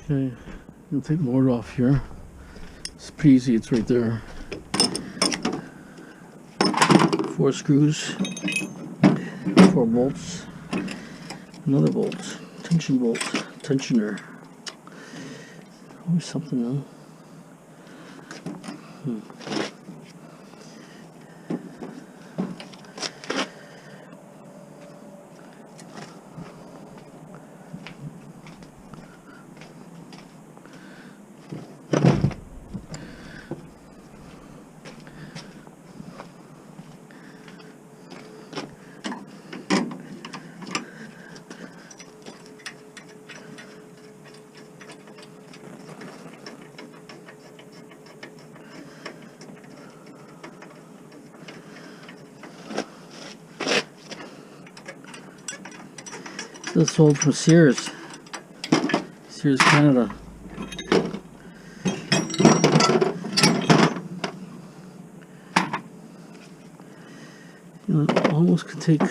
Okay, I'll take the motor off here. It's pretty easy, it's right there. 4 screws, 4 bolts, another bolt, tension bolt, tensioner. Always something though. This sold from Sears Canada. You know, almost could take,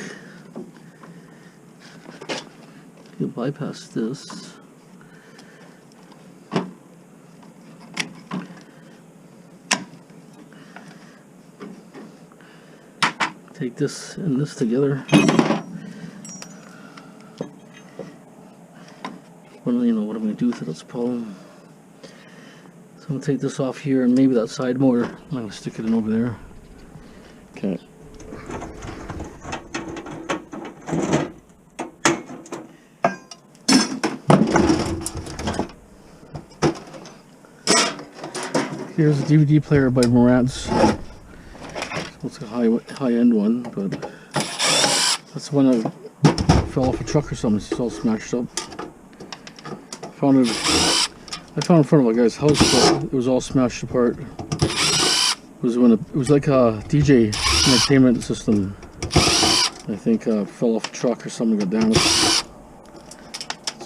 you bypass this. Take this and this together. Well, you know what I'm going to do with it, that's the problem. So I'm going to take this off here and maybe that side motor, I'm going to stick it in over there. Okay. Here's a DVD player by Marantz. It's a high-end one, but that's the one that fell off a truck or something. It's all smashed up. I found it in front of a guy's house, but it was all smashed apart. It was like a DJ entertainment system. I think fell off a truck or something, got damaged.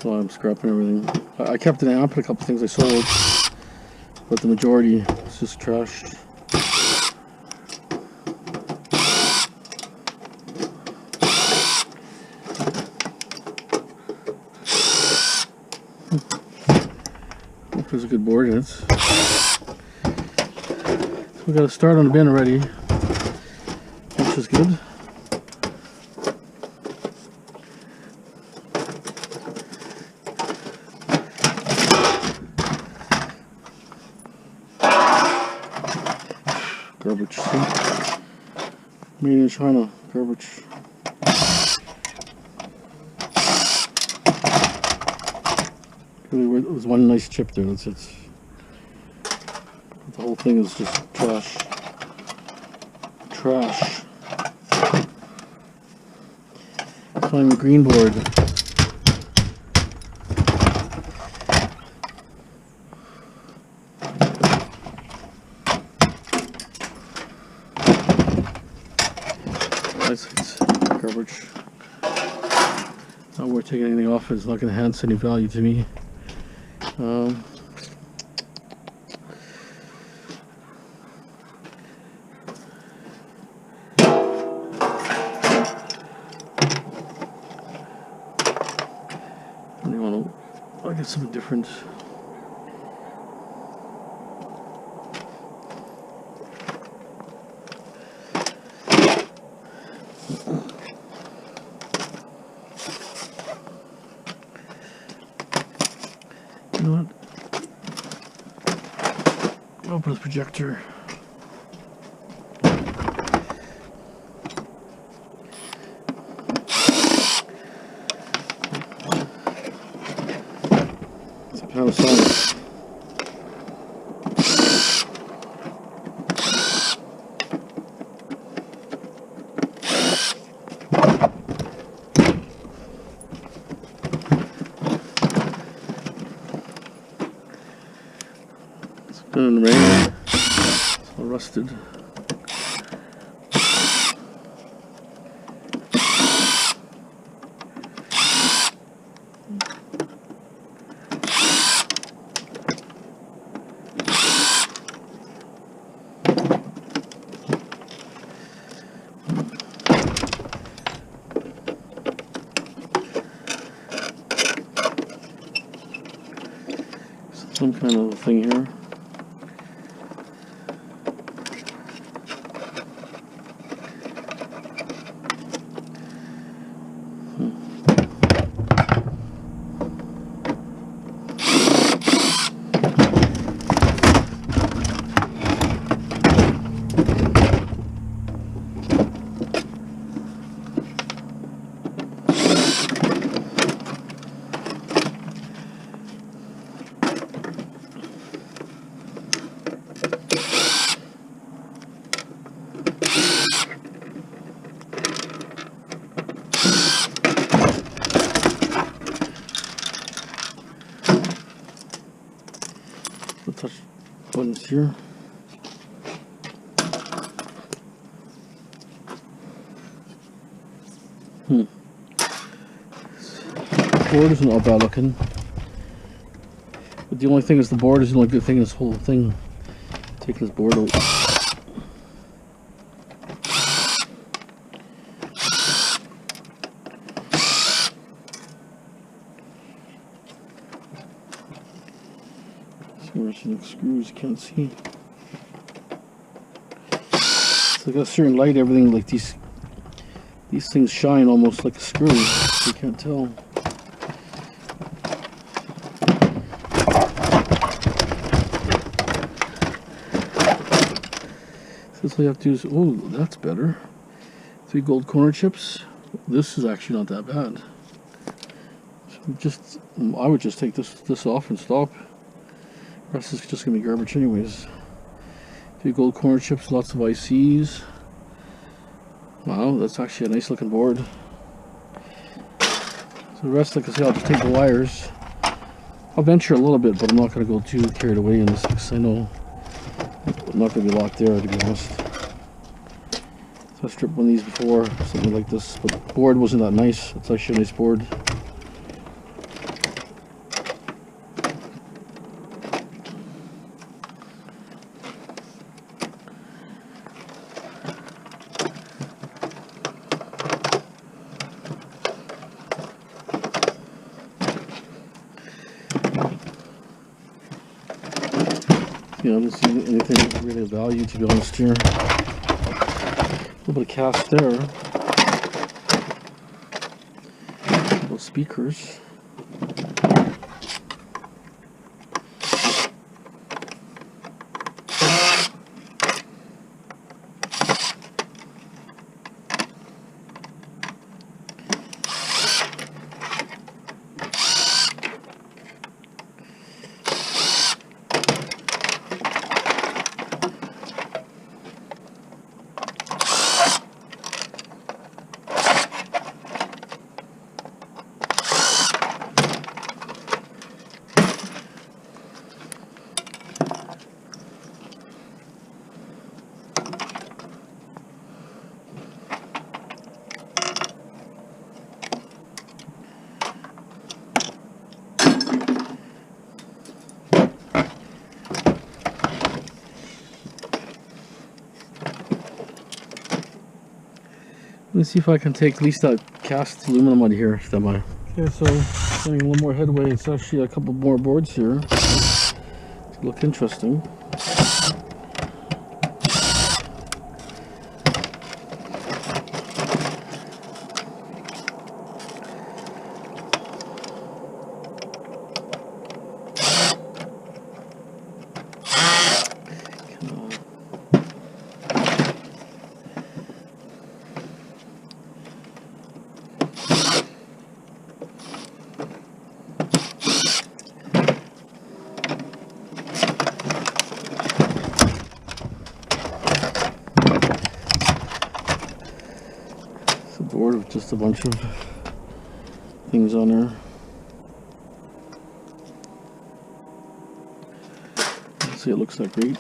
So I'm scrapping everything. I kept an amp and a couple things I sold, but the majority is just trashed. There's a good board in it. So we got to start on the bin already, which is good. Garbage. Made in China. Garbage. There's one nice chip there, that's it. The whole thing is just trash. Trash. Find the green board. It's garbage. Not worth taking anything off, it's not going to enhance any value to me. I'll get something different. You know what? Open the projector. It's a Panasonic. It's been in the rain. It's all rusted. some kind of thing here. The touch buttons here. Board isn't all bad looking, but the only thing is the board is the only good thing in this whole thing. Taking this board out. Where's some screws you can't see. So I got a certain light, everything like these things shine almost like a screw. You can't tell. So all you have to do is, oh, that's better. 3 gold corner chips. This is actually not that bad. So I would just take this off and stop. The rest is just gonna be garbage anyways. 3 gold corner chips, lots of ICs. Wow, that's actually a nice looking board. So the rest, like I say, I'll just take the wires. I'll venture a little bit, but I'm not gonna go too carried away in this because I know I'm not gonna be locked there, to be honest. So I stripped one of these before, something like this, but the board wasn't that nice. It's actually a nice board. Yeah, I don't see anything really of value, to be honest here. A little bit of cast there. Little speakers. Let's see if I can take at least that cast aluminum out of here. Okay, so getting a little more headway. It's actually a couple more boards here. Look interesting. Board with just a bunch of things on there. Let's see, it looks like great.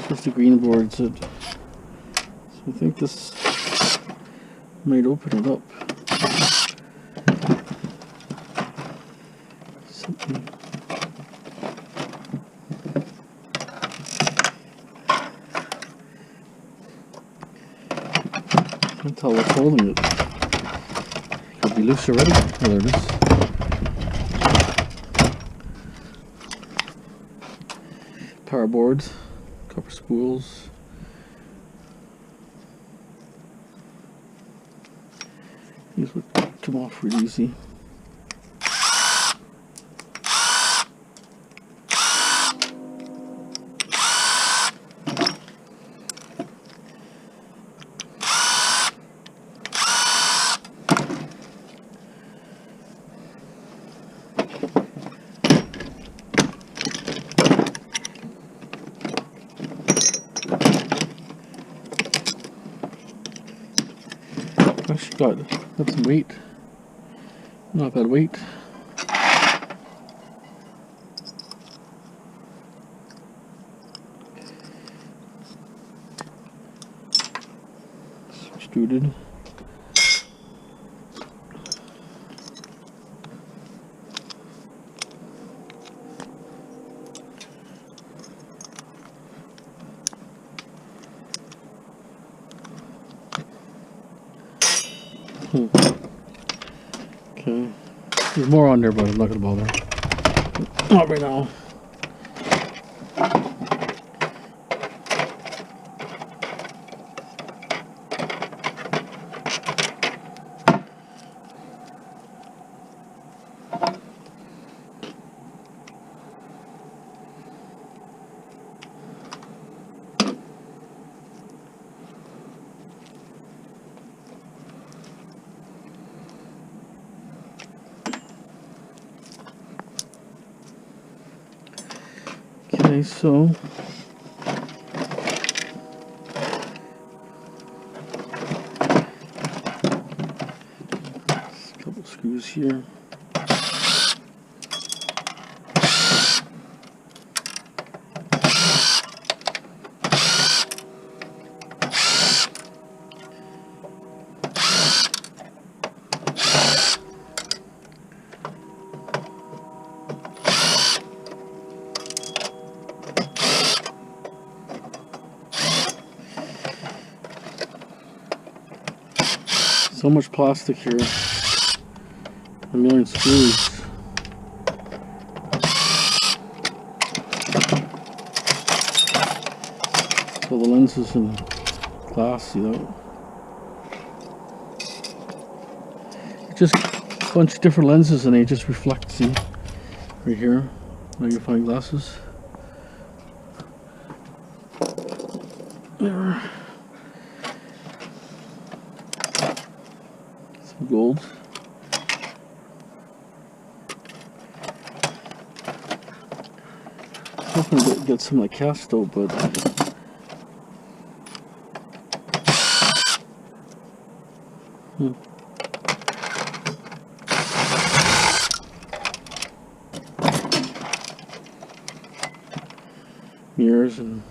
Just the green boards. So I think this might open it up. tell what's holding it. Could be loose already. Oh, there it is. Power boards, copper spools. These would come off really easy. Actually got some weight. Not bad weight. Extruded. Okay. There's more on there, but I'm not gonna bother. Not right now. Okay, so a couple screws here. So much plastic here. A million screws. So the lens is in glass, see that? Just a bunch of different lenses and they just reflect, see? Right here. Magnifying glasses. There. Some gold. Hoping to get some like casto, but mirrors and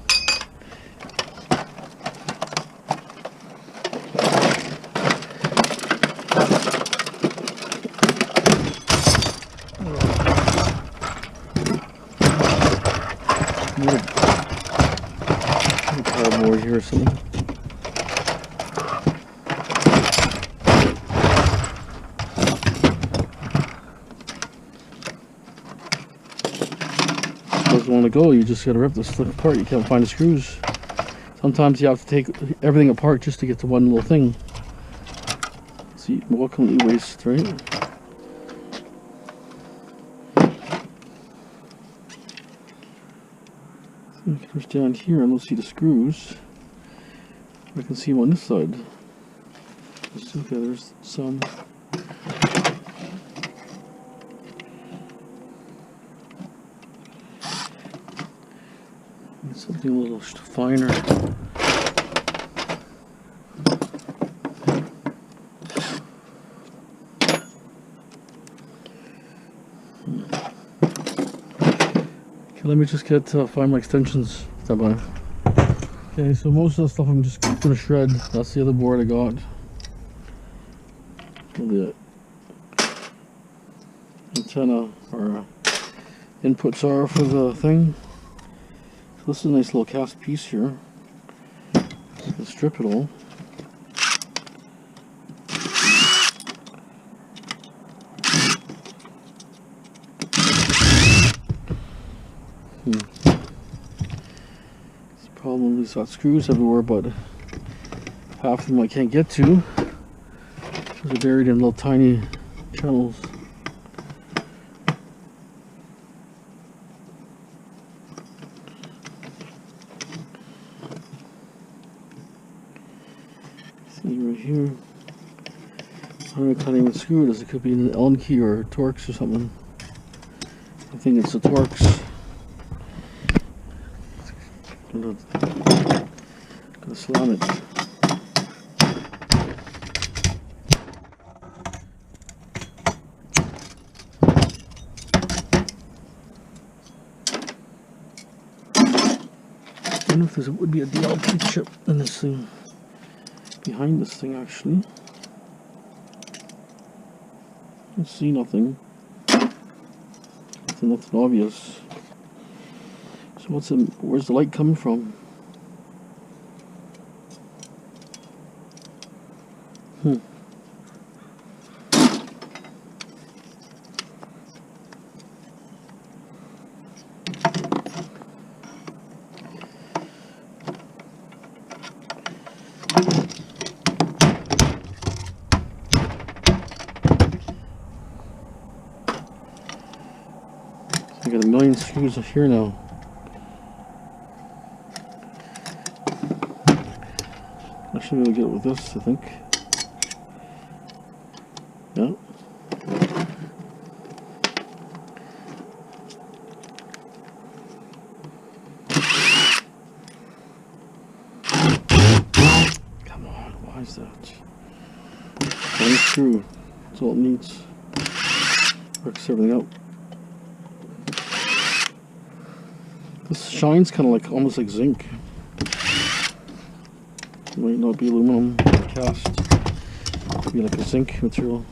power board here or something. Doesn't want to go, you just gotta rip this stuff apart. You can't find the screws. Sometimes you have to take everything apart just to get to one little thing. See, what can we waste, right? It comes down here and we'll see the screws. I can see them on this side. Okay, there's some. Something a little finer. Okay, let me just get find my extensions. Stand by. Okay, so most of the stuff I'm just gonna shred. That's the other board I got. The antenna or inputs are for the thing. This is a nice little cast piece here. Just strip it all. The problem is got screws everywhere, but half of them I can't get to. They're buried in little tiny channels. See right here. I can't even screw this. It could be an Allen key or Torx or something. I think it's the Torx. Gonna slam it. I wonder if there would be a DLP chip in this thing, behind this thing actually. I don't see nothing. Nothing obvious. So where's the light coming from? I got a million screws here now. I should be able to get it with this, I think. Yeah. Come on, why is that? One screw. That's all it needs. Works everything out. This shine's kind of like almost like zinc. It might not be aluminum cast. It could be like a zinc material.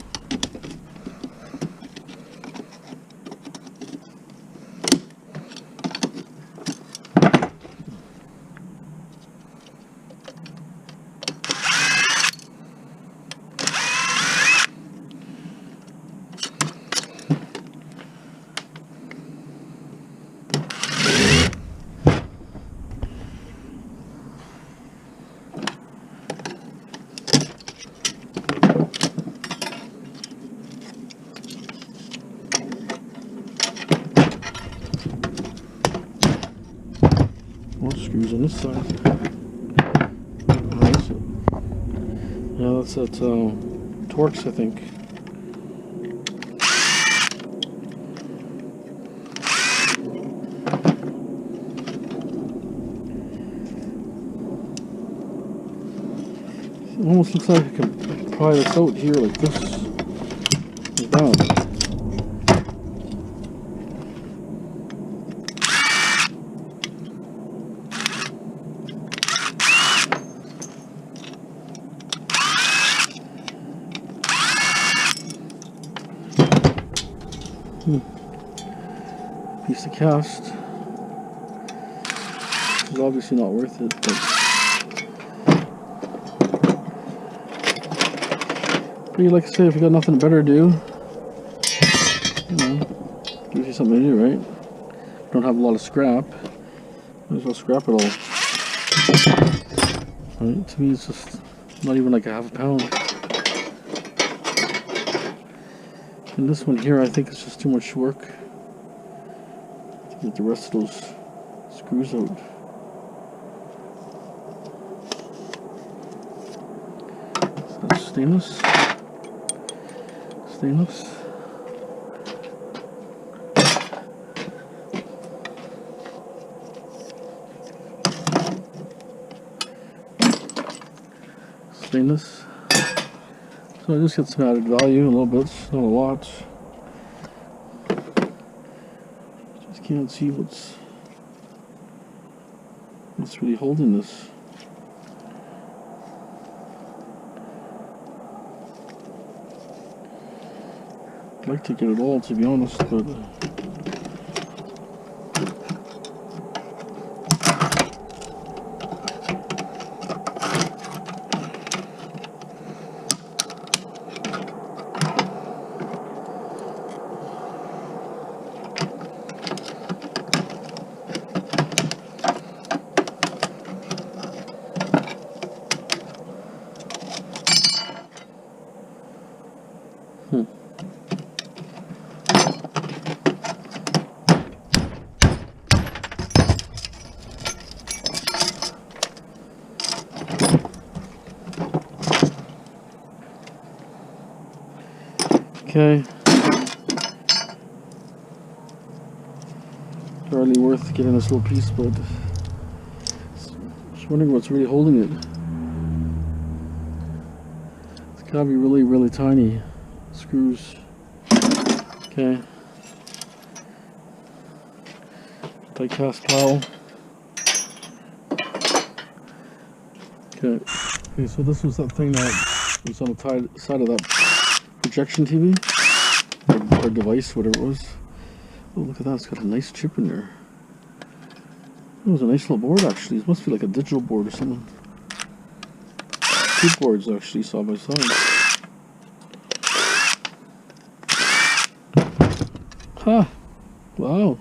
More screws on this side. Yeah, that's that Torx, I think. It almost looks like I can pry this out here like this. Like that. Piece of cast. It's obviously not worth it, but like I say, if you got nothing better to do, you know, gives you something to do, right? Don't have a lot of scrap, might as well scrap it all. Right? To me, it's just not even like a half a pound. And this one here, I think it's just too much work to get the rest of those screws out. So that's stainless. Stainless. Stainless. So I just get some added value a little bit, not a lot. Just can't see what's really holding this. I'd like to get it all, to be honest, but Okay. Hardly worth getting this little piece, but just wondering what's really holding it. It's gotta be really, really tiny screws. Okay. Die cast cowl. Okay. Okay, so this was that thing that was on the side of that projection TV or device, whatever it was. Oh, look at that! It's got a nice chip in there. It was a nice little board, actually. It must be like a digital board or something. Two boards actually, side by side. Huh! Wow!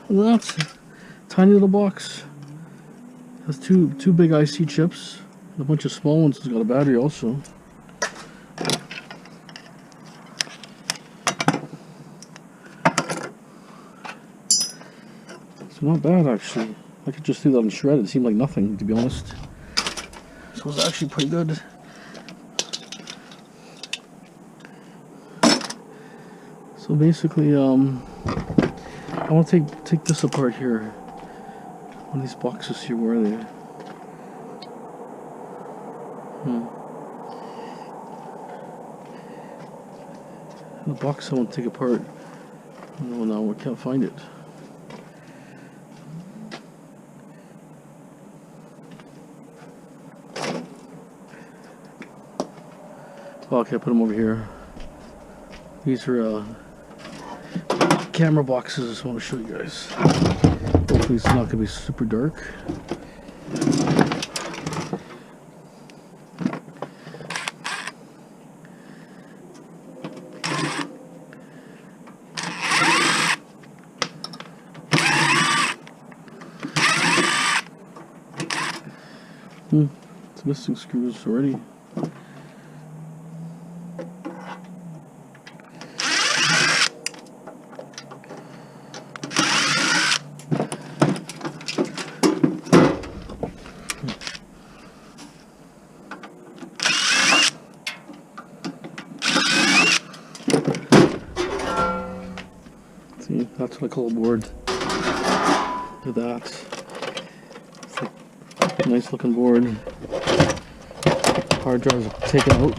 That's a tiny little box. Has two big IC chips and a bunch of small ones. It's got a battery also. It's not bad actually. I could just do that on shred. It seemed like nothing, to be honest. So it's actually pretty good. So basically, I want to take this apart here. One of these boxes here, where are they? The box I want to take apart. No, now I can't find it. Oh, okay, I put them over here. These are camera boxes. I just want to show you guys. Hopefully it's not going to be super dark. It's missing screws already. See, that's what I call a board. Look at that. It's like a nice looking board. Hard drives are taken out.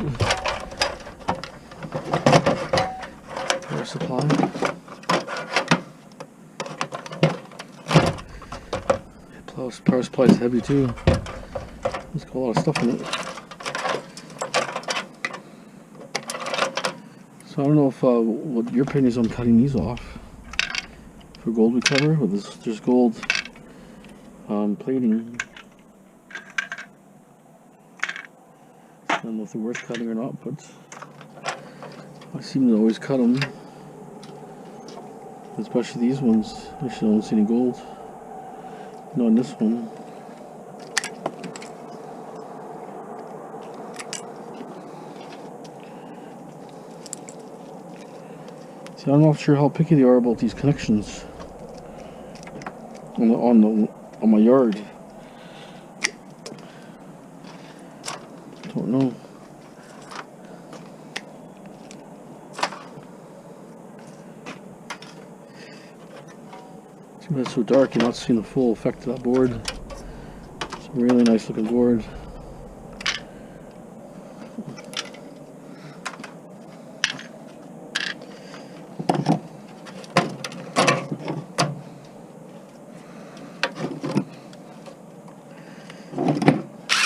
Power supply. Power supply is heavy too. There's got a lot of stuff in it. So I don't know if what your opinion is on cutting these off for gold recover. But there's gold plating. I don't know if they're worth cutting or not, but I seem to always cut them. Especially these ones. Actually, I don't see any gold. Not on this one. See, I'm not sure how picky they are about these connections on my yard. Don't know. It's so dark, you're not seeing the full effect of that board. It's a really nice looking board.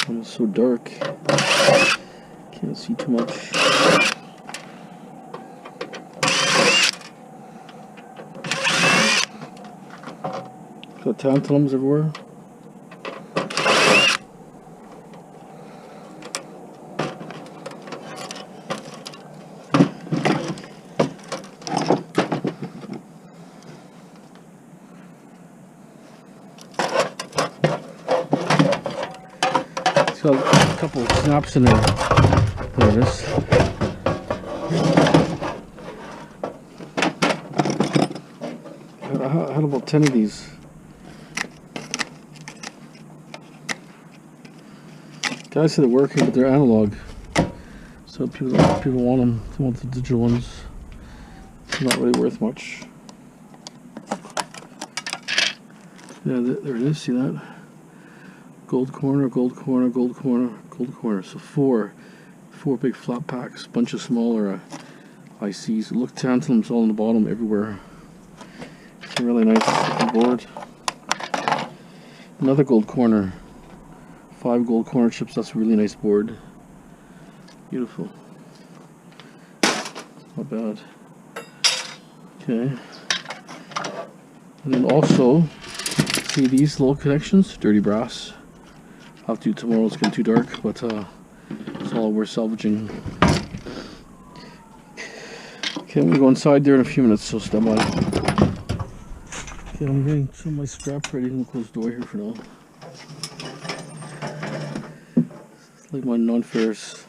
It's so dark, can't see too much. Got tantalums everywhere. It's got a couple of snaps in there. There it is. I had about 10 of these. Guys said they're working, but they're analog, so So people want them. They want the digital ones. It's not really worth much. Yeah, there it is. See that? Gold corner, gold corner, gold corner, gold corner. So four big flat packs. Bunch of smaller ICs. Look tantalums all on the bottom everywhere. It's a really nice looking board. Another gold corner. 5 gold corner chips. That's a really nice board. Beautiful. Not bad. Okay. And then also, see these little connections? Dirty brass. I'll have to do tomorrow. It's getting too dark, but it's all worth salvaging. Okay, I'm gonna go inside there in a few minutes, so stand by. Okay, I'm getting some of my scrap ready. I'm gonna close the door here for now. It's like my non-ferrous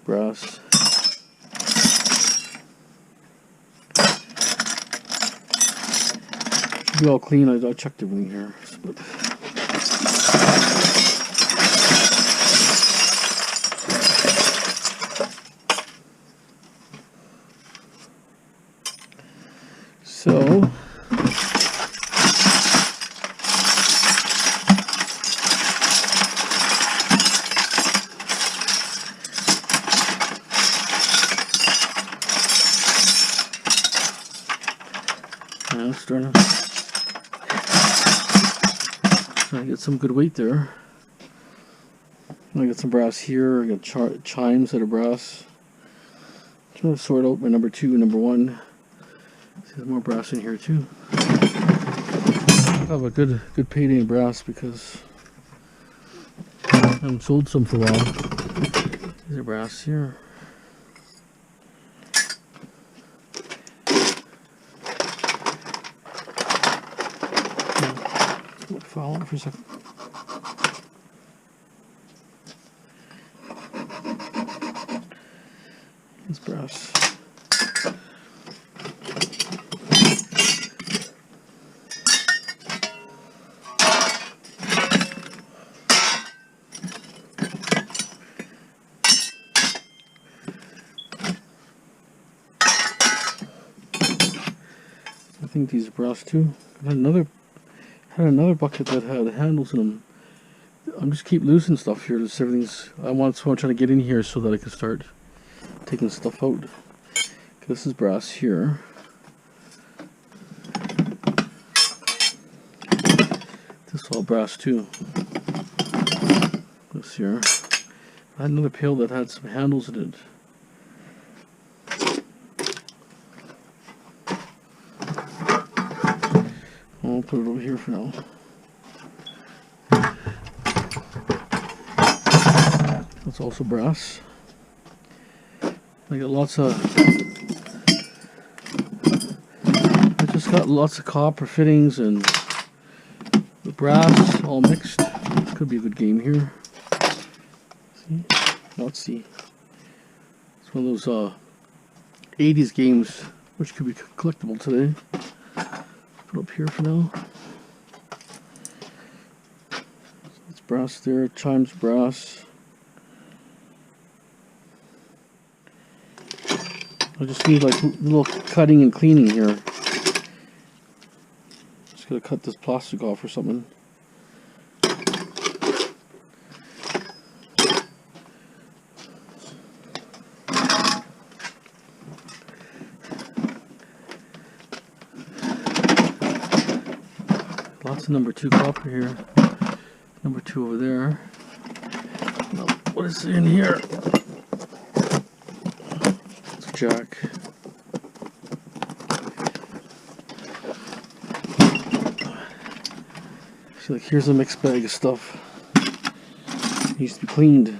brass. Should be all clean. I checked everything here. But so yeah, starting to get some good weight there. I got some brass here. I got chimes that are brass. I'm trying to sort out my number 2 and number 1. See, there's more brass in here too. I have a good payday in brass because I haven't sold some for a while. These are brass here. Follow it for a second. It's brass. I think these are brass too. I had another bucket that had handles in them. I'm just keep losing stuff here. This everything's. So I'm trying to get in here so that I can start taking stuff out. This is brass here. This is all brass too. This here. I had another pail that had some handles in it. I'll put it over here for now. That's also brass. I got lots of. I just got lots of copper fittings and the brass all mixed. This could be a good game here. See? Let's see. It's one of those 80s games which could be collectible today. Put up here for now. So it's brass there. Chimes brass. I just need like a little cutting and cleaning here. Just gotta cut this plastic off or something. Lots of number 2 copper here. Number 2 over there. Now, what is in here? Jack. See, like here's a mixed bag of stuff. It needs to be cleaned.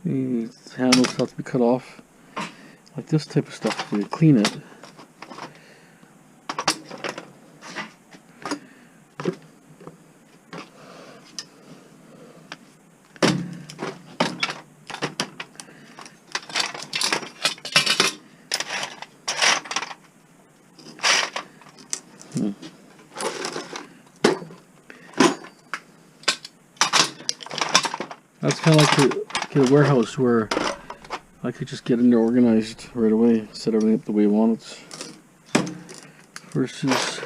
These handles have to be cut off. Like this type of stuff, so you clean it. That's kind of like a warehouse where I could just get in there organized right away, set everything up the way I want it. Versus,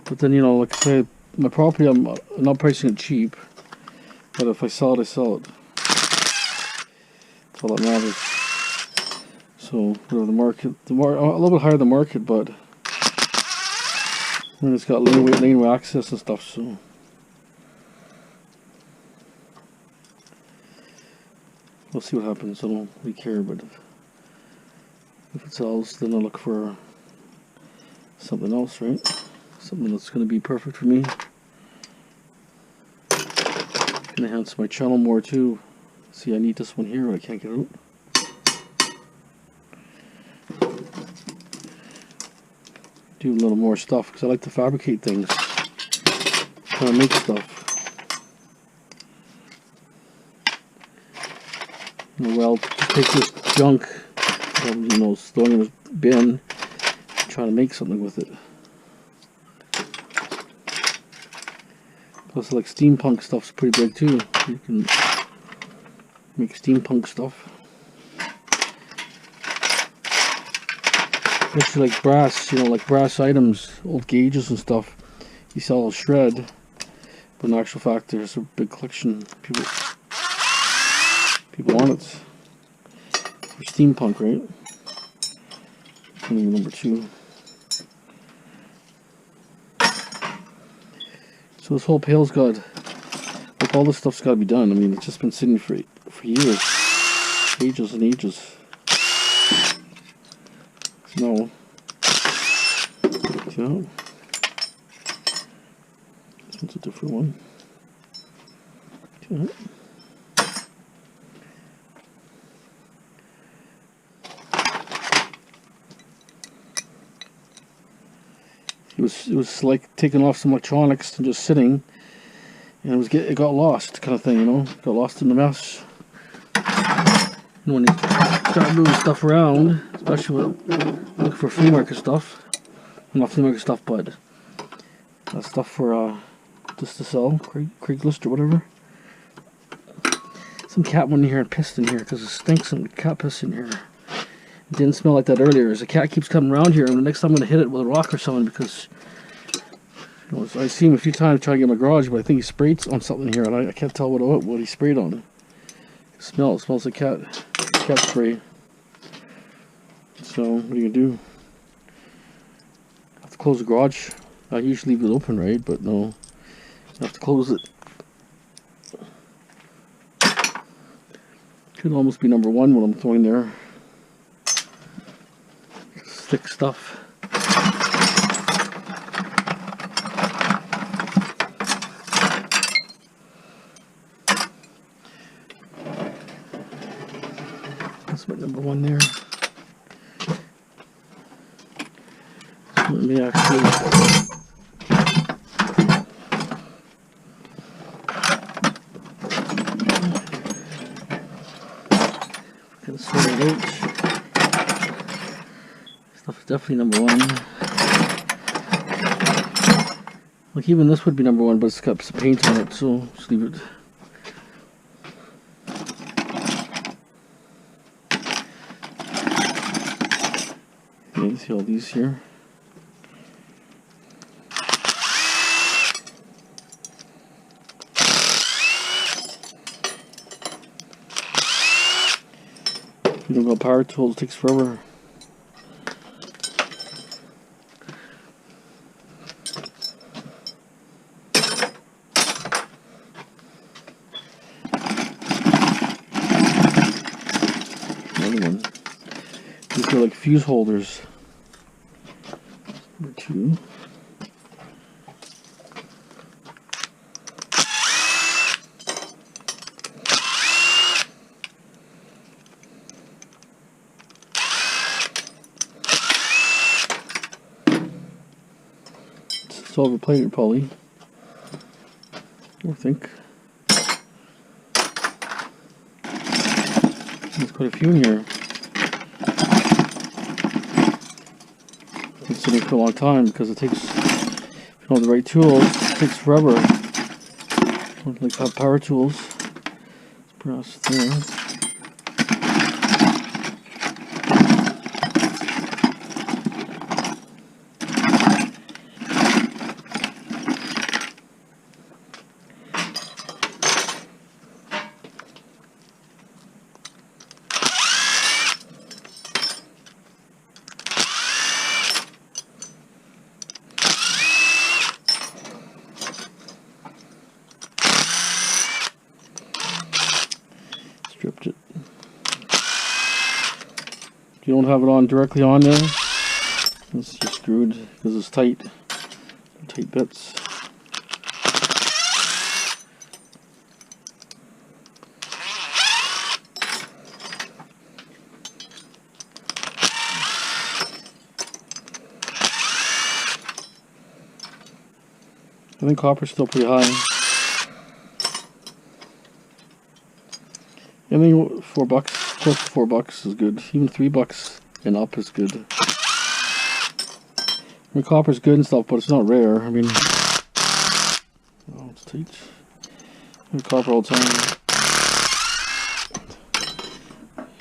but then, you know, like I say, my property, I'm not pricing it cheap, but if I sell it, I sell it. That's all that matters. So, whatever the market, a little bit higher the market, but then it's got laneway access and stuff, so. We'll see what happens. I don't really care, but if it sells, then I'll look for something else, right? Something that's going to be perfect for me. Can enhance my channel more too. See, I need this one here, but I can't get it out. Do a little more stuff because I like to fabricate things. Try to make stuff. Well, take this junk, you know, throwing in a bin, try to make something with it. Plus, like steampunk stuff's pretty big too. You can make steampunk stuff. Especially like brass, you know, like brass items, old gauges and stuff. You sell a shred, but in actual fact, there's a big collection. People want it. For steampunk, right? Number 2. So this whole pail's got, like, all this stuff's got to be done. I mean, it's just been sitting for years, ages and ages. No. Yeah. This one's a different one. Okay. It was like taking off some electronics and just sitting, and it got lost, kind of thing, you know, got lost in the mess. And when you start moving stuff around, especially with looking for flea market stuff, not flea market stuff, but stuff for just to sell, Craigslist or whatever. Some cat went in here and pissed in here because it stinks. Some cat piss in here. It didn't smell like that earlier. As the cat keeps coming around here, and the next time I'm going to hit it with a rock or something, because you know, I see him a few times trying to get in my garage, but I think he sprayed on something here, and I can't tell what he sprayed on. It smells like cat spray. So what are you gonna do? I have to close the garage. I usually leave it open, right? But no, I have to close it. Could almost be number 1 what I'm throwing there. Thick stuff. That's my number 1 there. So let me actually get sort it out. Stuff is definitely number 1. Like even this would be number 1, but it's got some paint on it, so just leave it. Okay, see all these here. You don't got power tools, it takes forever. These are like fuse holders. Number 2. Silver plated poly, I think. There's quite a few in here. Been sitting for a long time because it takes, if you don't have the right tools, it takes forever. Like power tools, Brass there. Stripped it. If you don't have it on directly on there, it's just screwed because it's tight. Tight bits. I think copper's still pretty high. I mean, $4, close to $4 is good. Even $3 and up is good. I mean, copper's good and stuff, but it's not rare. I mean, oh, it's tight. I mean, copper all the time.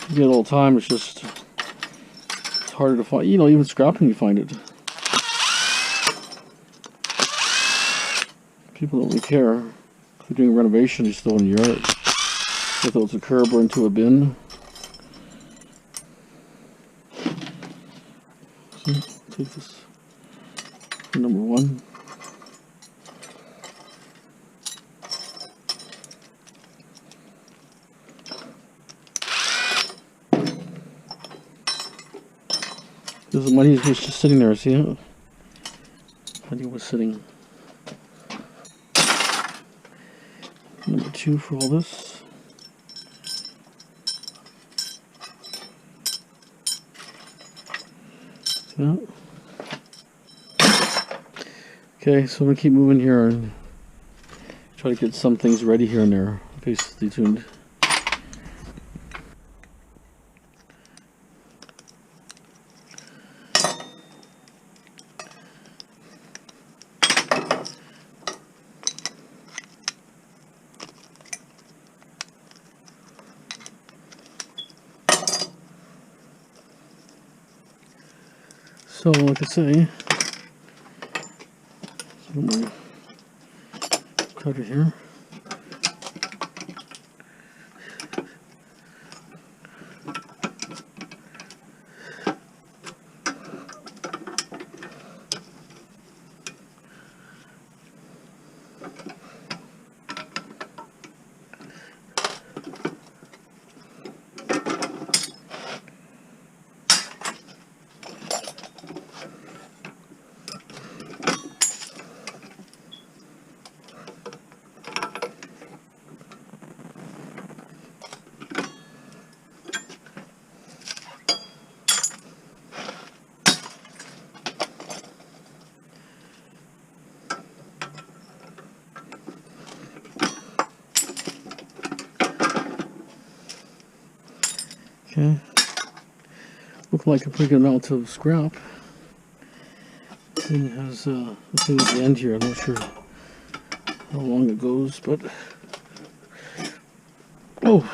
You get it all the time. It's just it's harder to find. You know, even scrapping, you find it. People don't really care. If you're doing a renovation, you still in your yard. Whether it's a curb or into a bin. So, take this for number 1. Because the money was just sitting there, see it? Money was sitting. Number 2 for all this. Yeah. Okay, so I'm gonna keep moving here and try to get some things ready here and there. Okay, stay tuned. So, like I say, cut it here. Okay, look like a pretty good amount of scrap. Thing has the thing at the end here. I'm not sure how long it goes, but oh, I don't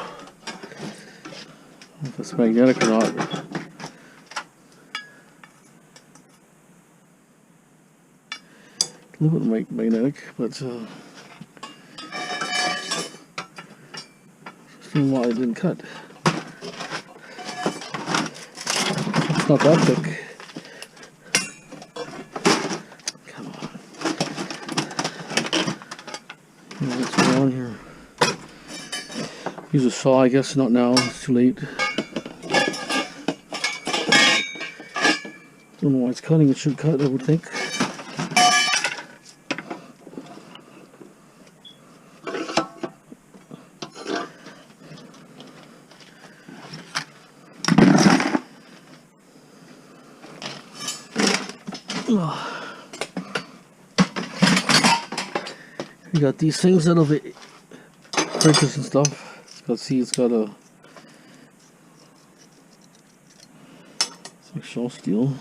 know if it's magnetic or not. A little bit magnetic, but just why it didn't cut. It's not that thick. Come on. What's going on here? Use a saw, I guess. Not now. It's too late. Don't know why it's cutting. It should cut, I would think. You got these things out of it, breakers and stuff. It's got, see, it's got a, it's like shell steel.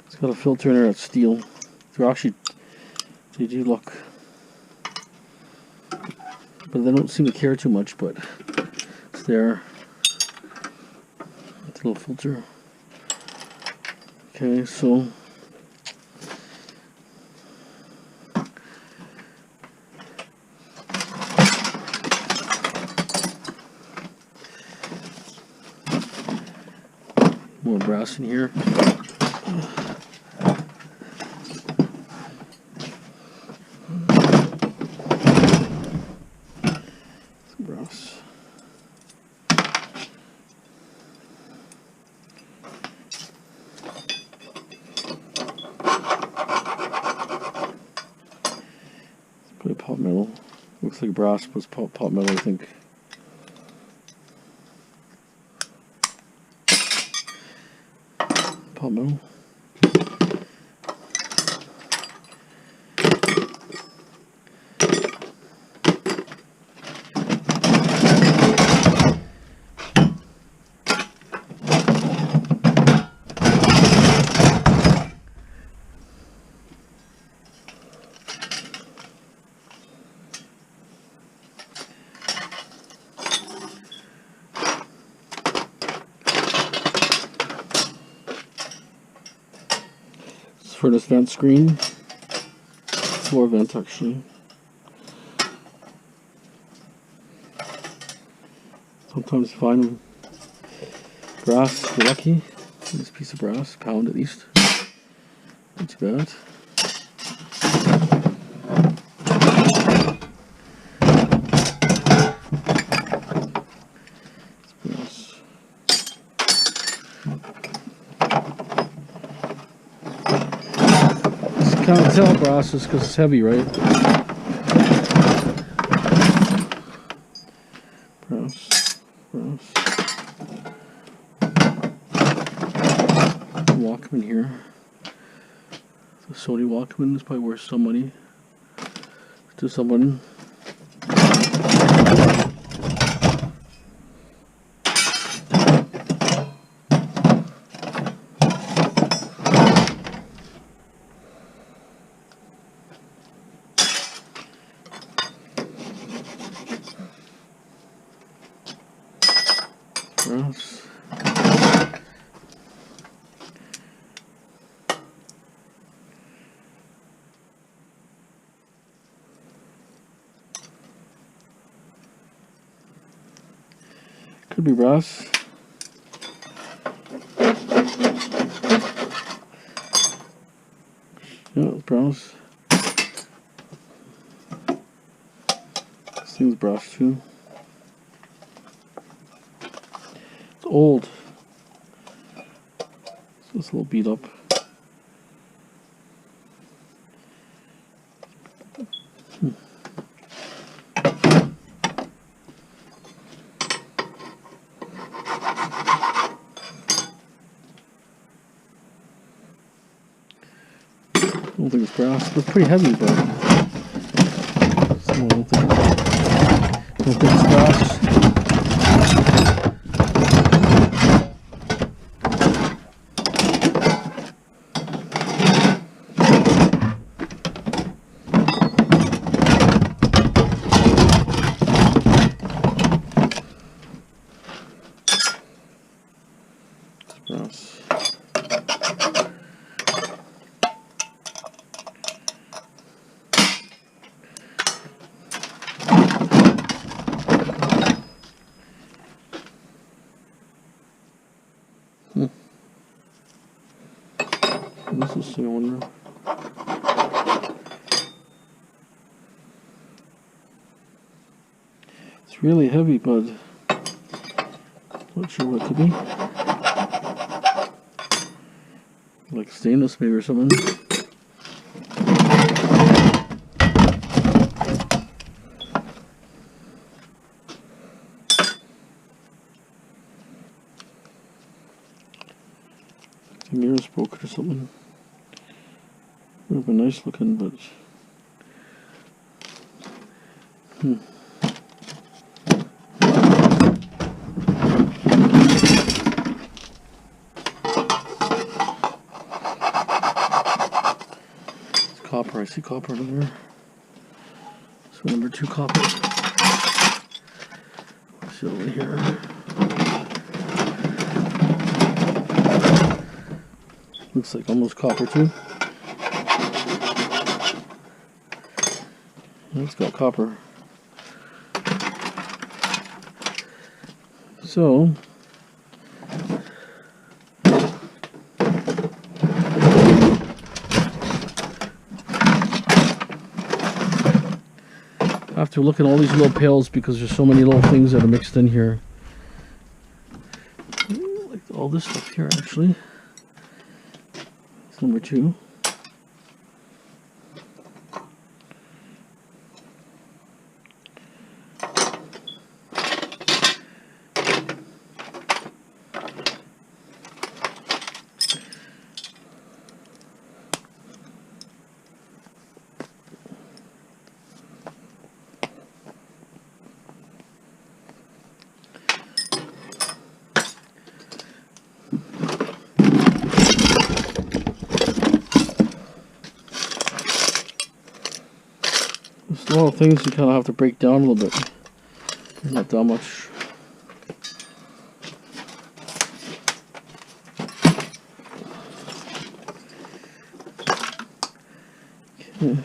It's got a filter in there that's steel, they do look, but they don't seem to care too much, but it's there. It's a little filter. Okay, so more brass in here. Some brass. Probably pot metal. Looks like brass, but it's pot metal, I think. Pot metal. For this vent screen, floor vent actually. Sometimes you find brass, if you're lucky. This piece of brass, pound at least. Not too bad. Can't tell brass is because it's heavy, right? Brass. Walkman here. The Sony Walkman is probably worth some money to someone. Brass. Could be brass. Yeah, it's brass. This thing's brass too. Old. So it's a little beat up. I don't think it's brass, but it's pretty heavy, but so I don't think it's brass. This is cylinder. It's really heavy, but not sure what it could be. Like stainless maybe or something. The mirror's broken or something. Would have been nice looking, but copper. I see copper in there. So number 2 copper. Let's see over here. Looks like almost copper too. It's got copper. So I have to look at all these little pails because there's so many little things that are mixed in here. Like all this stuff here actually. It's number 2. There's a lot of things you kind of have to break down a little bit. Not that much. Okay.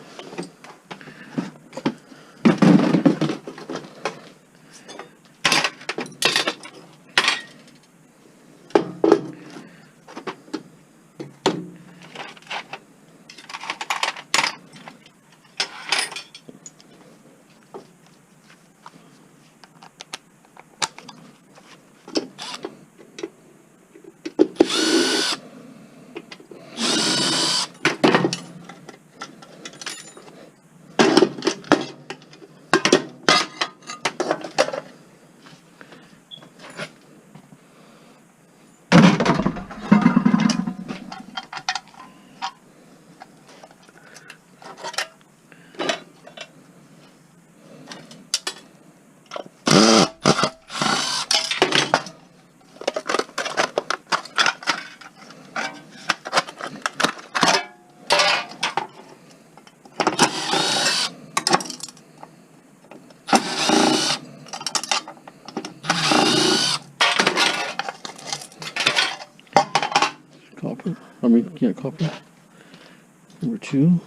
Copper. I mean, yeah, copper. Number 2.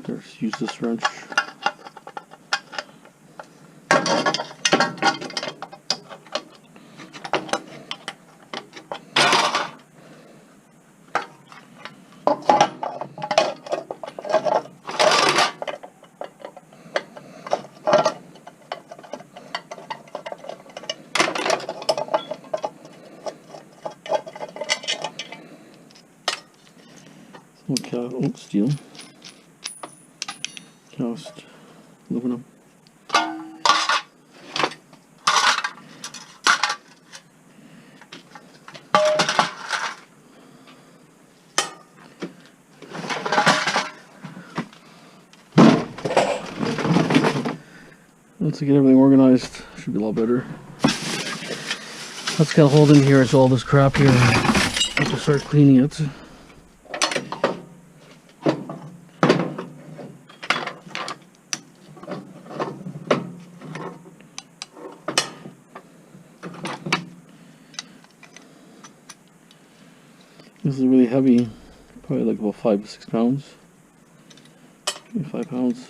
Let's use this wrench. Okay, steel. Cast aluminum. Once I get everything organized, should be a lot better. What's got to hold in here is all this crap here. I have to start cleaning it. This is really heavy, probably like about 5 to 6 pounds. Maybe 5 pounds.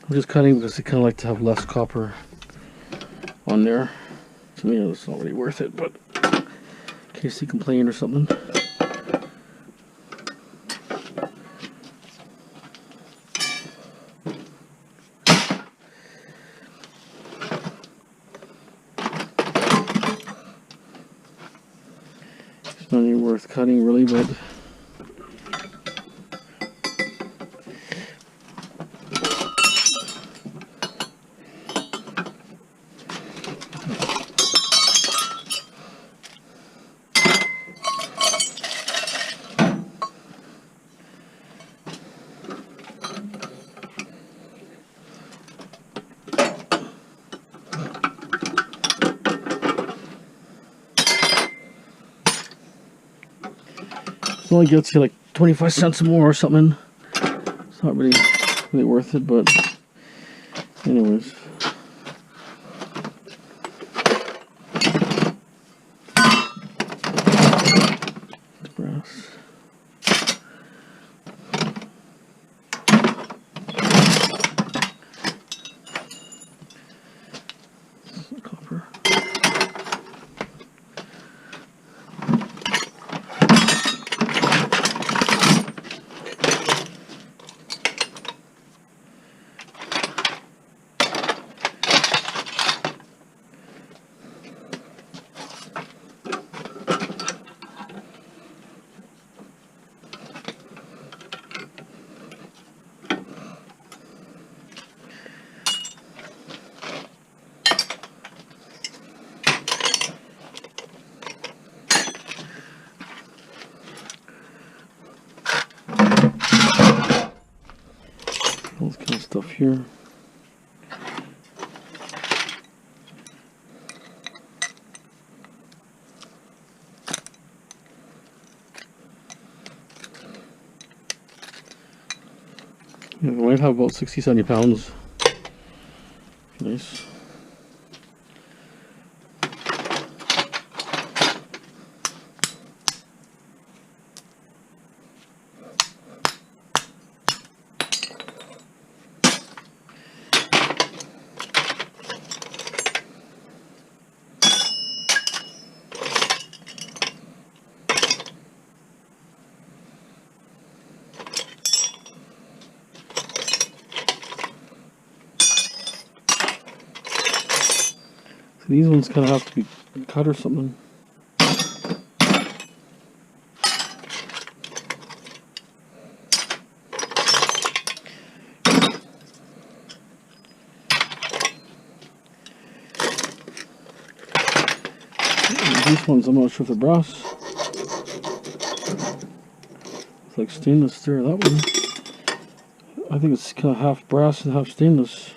I'm just cutting because I kind of like to have less copper on there. To me, it's not really worth it, but in case you complain or something. not even worth cutting really, but it only gets you like 25 cents more or something. It's not really worth it, but anyways. It's brass. Copper. All this kind of stuff here. Yeah, we might have about 60-70 pounds. Nice. So these ones kind of have to be cut or something. These ones, I'm not sure if they're brass. It's like stainless there, that one. I think it's kind of half brass and half stainless.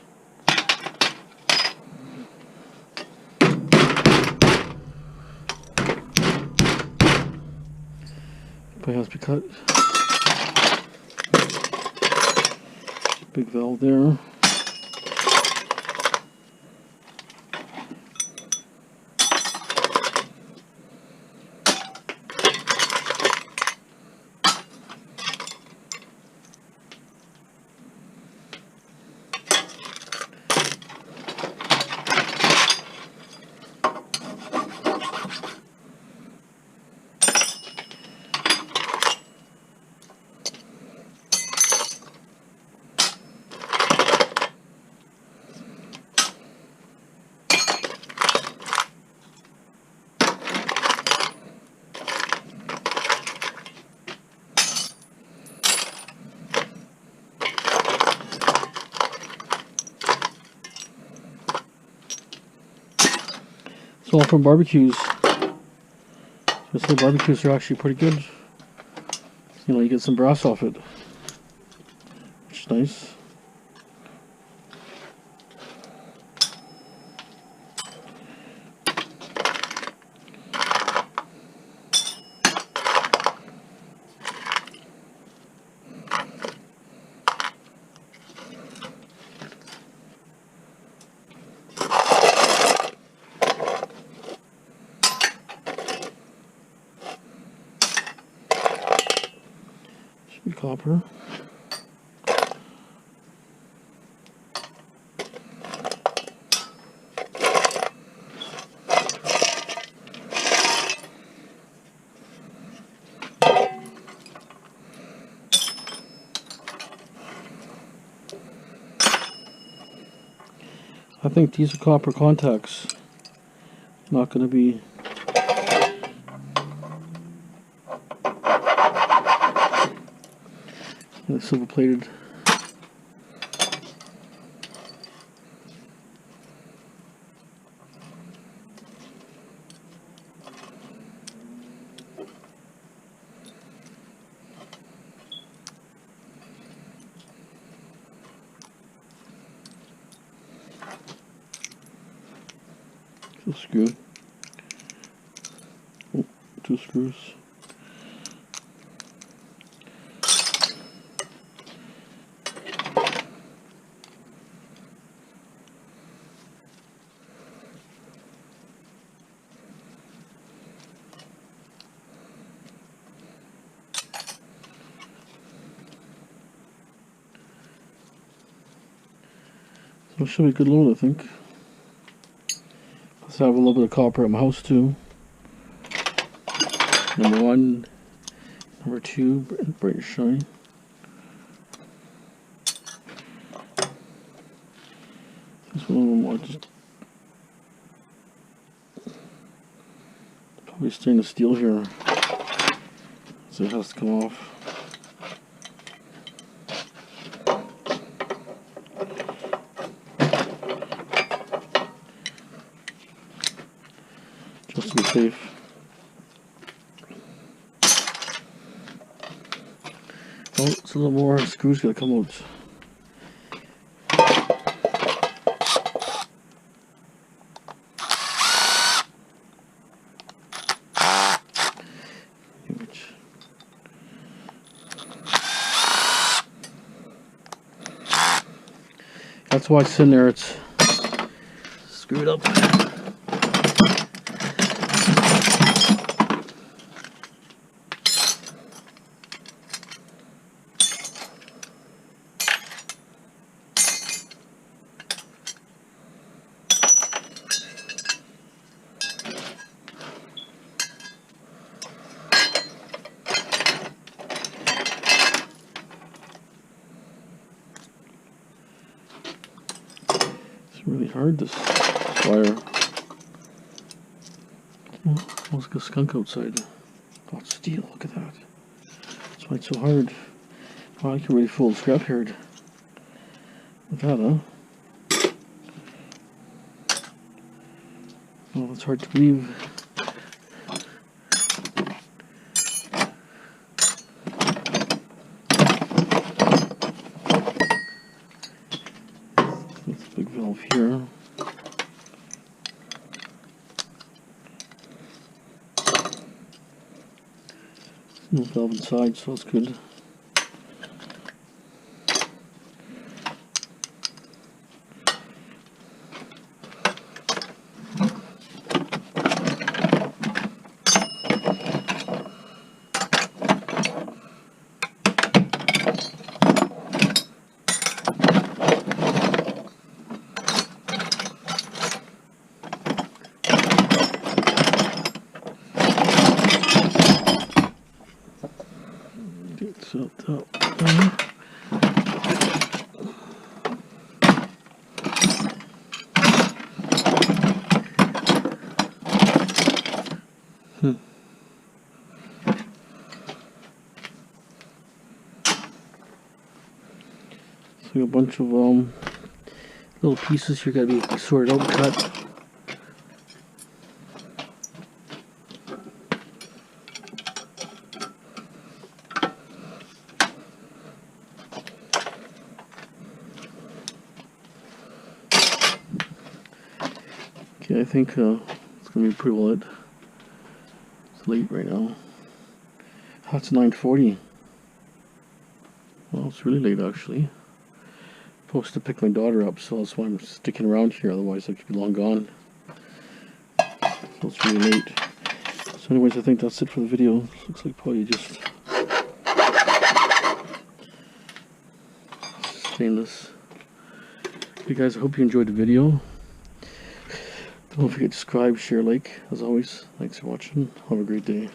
Probably has to be cut. Big valve there. It's all from barbecues. So the barbecues are actually pretty good. You know, you get some brass off it, which is nice. Copper. I think these are copper contacts. Not going to be silver plated. Screw. Oh, 2 screws. So it should be a good load, I think. I have a little bit of copper at my house too. Number 1, number 2, bright and shine. This one a little more, just probably stainless steel here, so it has to come off. Just to be safe. Oh, it's a little more. Screws gotta come out. That's why it's in there. It's screwed up. Really hard, this wire. Oh, almost like a skunk outside. Oh, it's steel, look at that. That's why it's so hard. Oh, I can really fold scrapyard with that, huh? Oh, it's hard to believe. Big valve here. No valve inside, so that's good. So a bunch of little pieces here gotta be sorted out and cut. Okay, I think it's gonna be pretty well it. It's late right now. Oh, it's 9:40. Well, it's really late actually. I'm supposed to pick my daughter up, so that's why I'm sticking around here, otherwise I could be long gone. So it's really late. So anyways, I think that's it for the video. Looks like probably just stainless. Okay guys, I hope you enjoyed the video. Don't forget to subscribe, share, like, as always. Thanks for watching. Have a great day.